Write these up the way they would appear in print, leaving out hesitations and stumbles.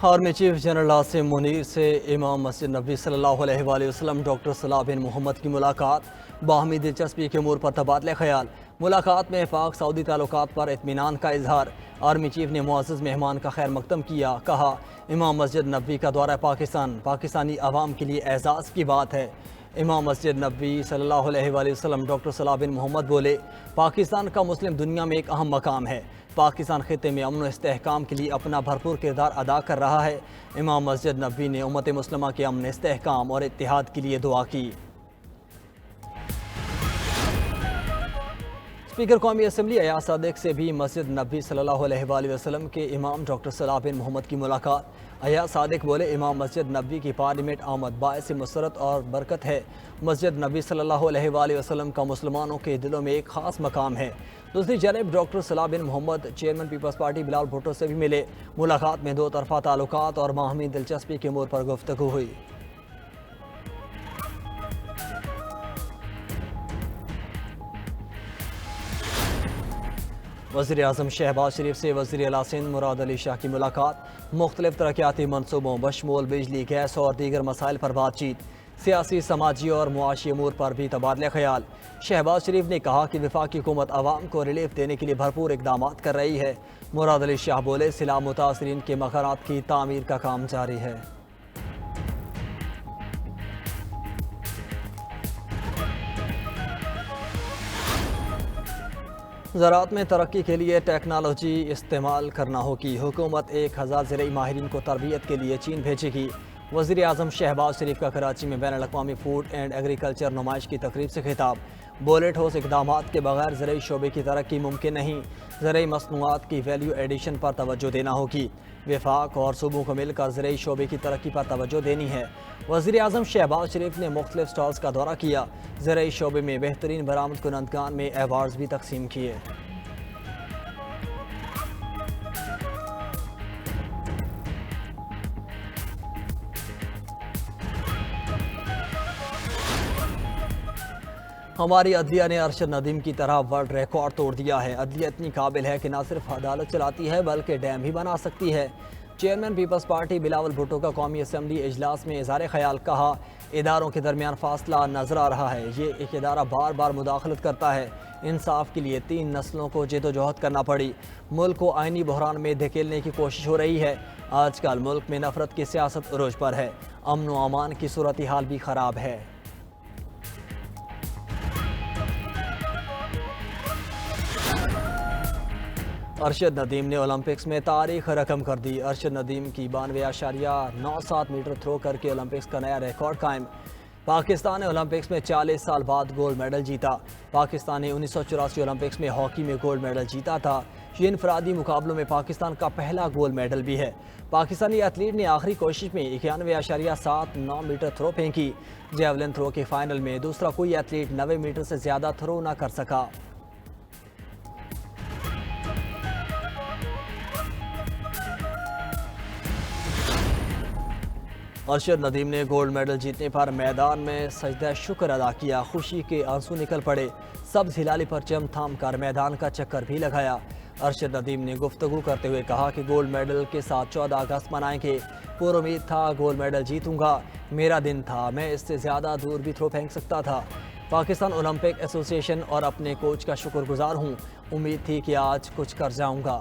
Army chief general Asim Munir से इमाम मस्जिद नबी सल्लल्लाहु अलैहि वसल्लम डॉक्टर सलाह बिन मोहम्मद की मुलाकात, बाहमी दिलचस्पी के अमूर पर तबादला ख्याल। मुलाकात में पाक सऊदी ताल्लुकात पर इत्मीनान का इजहार। आर्मी चीफ ने मुअज़्ज़ज़ मेहमान का खैर मकदम किया, कहा इमाम मस्जिद नबी का दौरा पाकिस्तान पाकिस्तानी आवाम के लिए एजाज़ की बात है। इमाम मस्जिद नबी सल्लल्लाहु अलैहि वसल्लम डॉक्टर सलाह बिन मोहम्मद बोले, पाकिस्तान का मुस्लिम दुनिया में एक अहम मकाम है। पाकिस्तान खित्ते में अमन व इस्तेहकाम के लिए अपना भरपूर किरदार अदा कर रहा है। इमाम मस्जिद नबी ने उम्मत मुस्लिमा के अमन, इस्तेहकाम और इत्तिहाद के लिए दुआ की। स्पीकर कौमी असम्बली अयाज सादिक से भी मस्जिद नबी सल्लल्लाहु अलैहि वसल्लम के इमाम डॉक्टर सलाह बिन मोहम्मद की मुलाकात। अयाज सादिक बोले, इमाम मस्जिद नबी की पार्लियामेंट आमद बायस मुसरत और बरकत है। मस्जिद नबी सल्लल्लाहु अलैहि वसल्लम का मुसलमानों के दिलों में एक ख़ास मकाम है। दूसरी जानब डॉक्टर सलाह बिन मोहम्मद चेयरमैन पीपल्स पार्टी बिलावल भुट्टो से भी मिले। मुलाकात में दो तरफा ताल्लुकात और बाहमी दिलचस्पी के अमूर पर गुफ्तगू हुई। वज़ीर-ए-आज़म शहबाज शरीफ से वज़ीर आला सिंध मुराद अली शाह की मुलाकात। मुख्तलिफ तरक्याती मनसूबों बशमूल बिजली, गैस और दीगर मसाइल पर बातचीत। सियासी, समाजी और मुआशी अमूर पर भी तबादला ख्याल। शहबाज शरीफ ने कहा कि वफाकी हुकूमत आवाम को रिलीफ देने के लिए भरपूर इकदाम कर रही है। मुराद अली शाह बोले, सिला मुतासरीन के मकानात की तामीर का काम जारी है। ज़राअत में तरक्की के लिए टेक्नोलॉजी इस्तेमाल करना होगी। हुकूमत 1000 ज़राई माहिरीन को तरबियत के लिए चीन भेजेगी। वज़ीर आज़म शहबाज शरीफ का कराची में बैनुल अक़वामी फूड एंड एग्रीकल्चर नुमाइश की तकरीब से खिताब। बोले, ठोस इक़दामात के बगैर ज़राई शोबे की तरक्की मुमकिन नहीं। ज़राई मसनूआत की वैल्यू एडिशन पर तवज्जो देना होगी। वफाक और सूबों को मिलकर ज़राई शोबे की तरक्की पर तवज्जो देनी है। वज़ीर आज़म शहबाज शरीफ ने मुख्तलिफ स्टॉल्स का दौरा किया। ज़राई शोबे में बेहतरीन बरामद कुनंदगान में एवार्ड्स भी तकसीम किए। हमारी अदलिया ने अरशद नदीम की तरह वर्ल्ड रिकॉर्ड तोड़ दिया है। अदलिया इतनी काबिल है कि न सिर्फ अदालत चलाती है बल्कि डैम भी बना सकती है। चेयरमैन पीपल्स पार्टी बिलावल भुट्टो का कौमी असम्बली इजलास में इज़हार ख्याल। कहा, इदारों के दरमियान फासला नजर आ रहा है। ये एक इदारा बार बार मुदाखलत करता है। इंसाफ के लिए 3 नस्लों को जदोजहद करना पड़ी। मुल्क को आइनी बहरान में धकेलने की कोशिश हो रही है। आजकल मुल्क में नफरत की सियासत उरूज पर है। अमन व अमान की सूरत हाल भी ख़राब है। अरशद नदीम ने ओलंपिक्स में तारीख रकम कर दी। अरशद नदीम की 92.97 मीटर थ्रो करके ओलंपिक्स का नया रिकॉर्ड कायम। पाकिस्तान ने ओलंपिक्स में 40 साल बाद गोल्ड मेडल जीता। पाकिस्तान ने 1984 ओलंपिक्स में हॉकी में गोल्ड मेडल जीता था। ये इनफरादी मुकाबलों में पाकिस्तान का पहला गोल्ड मेडल भी है। पाकिस्तानी एथलीट ने आखिरी कोशिश में 91.79 मीटर थ्रो फेंकी। जेवलिन थ्रो के फाइनल में दूसरा कोई एथलीट 90 मीटर से ज़्यादा थ्रो न कर सका। अरशद नदीम ने गोल्ड मेडल जीतने पर मैदान में सजदा शुक्र अदा किया। खुशी के आंसू निकल पड़े। सब्ज़ हिलाली परचम थाम कर मैदान का चक्कर भी लगाया। अरशद नदीम ने गुफ्तगू करते हुए कहा कि गोल्ड मेडल के साथ 14 अगस्त मनाएंगे। पुरुमीद था गोल्ड मेडल जीतूंगा। मेरा दिन था, मैं इससे ज़्यादा दूर भी थ्रो फेंक सकता था। पाकिस्तान ओलंपिक एसोसिएशन और अपने कोच का शुक्रगुजार हूँ। उम्मीद थी कि आज कुछ कर जाऊँगा।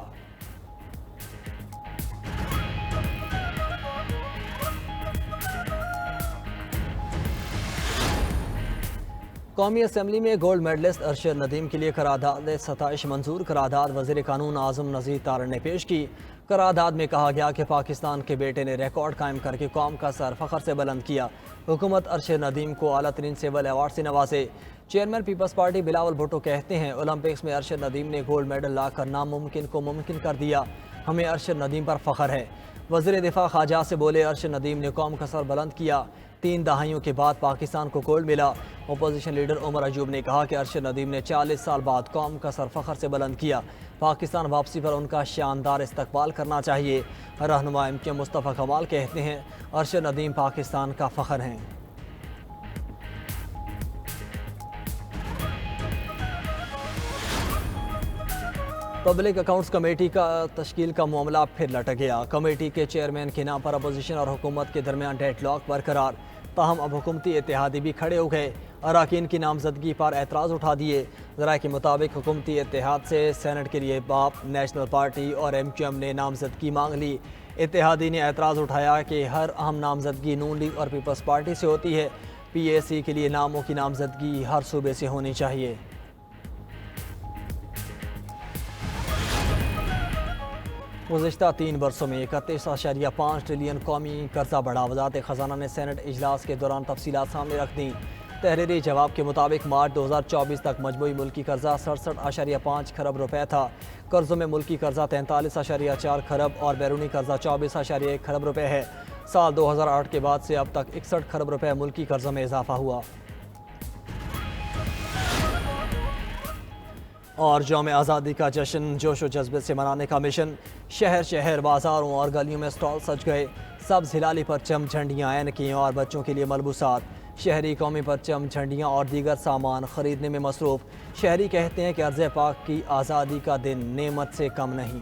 कौमी असम्बली में गोल्ड मेडलिस्ट अरशद नदीम के लिए करारदाद 27 मंजूर। करारदाद वज़ीर कानून आज़म नज़ीर तारण ने पेश की। करारदाद में कहा गया कि पाकिस्तान के बेटे ने रिकॉर्ड कायम करके कौम का सर फ़ख्र से बुलंद किया। हुकूमत अरशद नदीम को आला तरीन सिविल अवार्ड से नवाजे। चेयरमैन पीपल्स पार्टी बिलावल भुट्टो कहते हैं, ओलंपिक्स में अरशद नदीम ने गोल्ड मेडल लाकर नामुमकिन को मुमकिन कर दिया। हमें अरशद नदीम पर फ़ख्र है। वज़ीर दिफा ख्वाजा से बोले, अरशद नदीम ने कौम का सर बुलंद किया। 3 दहाइयों के बाद पाकिस्तान को गोल्ड मिला। अपोजिशन लीडर उमर अयूब ने कहा कि अरशद नदीम ने 40 साल बाद कौम का सर फ़ख्र से बुलंद किया। पाकिस्तान वापसी पर उनका शानदार इस्तकबाल करना चाहिए। रहनुमा एमके मुस्तफ़ा कमाल कहते हैं, अरशद नदीम पाकिस्तान का फ़ख्र हैं। पब्लिक अकाउंट्स कमेटी का तश्कील का मामला फिर लटक गया। कमेटी के चेयरमैन के नाम पर अपोजिशन और हुकूमत के दरमियान डेडलॉक बरकरार। ताहम अब हुकूमती इत्तेहादी भी खड़े हो गए। अरकान की नामजदगी पर एतराज़ उठा दिए। ज़राए के मुताबिक हुकूमती इत्तेहाद से सेनेट के लिए बाप नेशनल पार्टी और MQM ने नामजदगी मांग ली। इत्तेहादी ने एतराज़ उठाया कि हर अहम नामजदगी नून लीग और पीपल्स पार्टी से होती है। PAC के लिए नामों की नामजदगी हर सूबे से होनी चाहिए। गुज़िश्ता 3 बरसों में 31.5 ट्रिलियन कौमी कर्जा बढ़ा। वज़ारत ख़जाना ने सेनेट इजलास के दौरान तफसीलात सामने रख दी। तहरीरी जवाब के मुताबिक मार्च 2024 तक मजमूई मुल्की कर्जा 67.5 खरब रुपए था। कर्जों में मुल्की कर्जा 43.4 खरब और बैरूनी कर्जा 24.1 खरब रुपए है। साल 2008 के बाद से अब तक 61 खरब रुपए मुल्की कर्जों में इजाफा हुआ। और यौम आज़ादी का जश्न जोश व जज्बे से मनाने का मिशन। शहर शहर बाजारों और गलियों में स्टॉल सज गए। सब्ज़ हिलाली परचम, झंडियाँ, ऐनकें और बच्चों के लिए मलबूसात। शहरी कौमी परचम, झंडियाँ और दीगर सामान ख़रीदने में मसरूफ़। शहरी कहते हैं कि अर्ज़ पाक की आज़ादी का दिन नेमत से कम नहीं।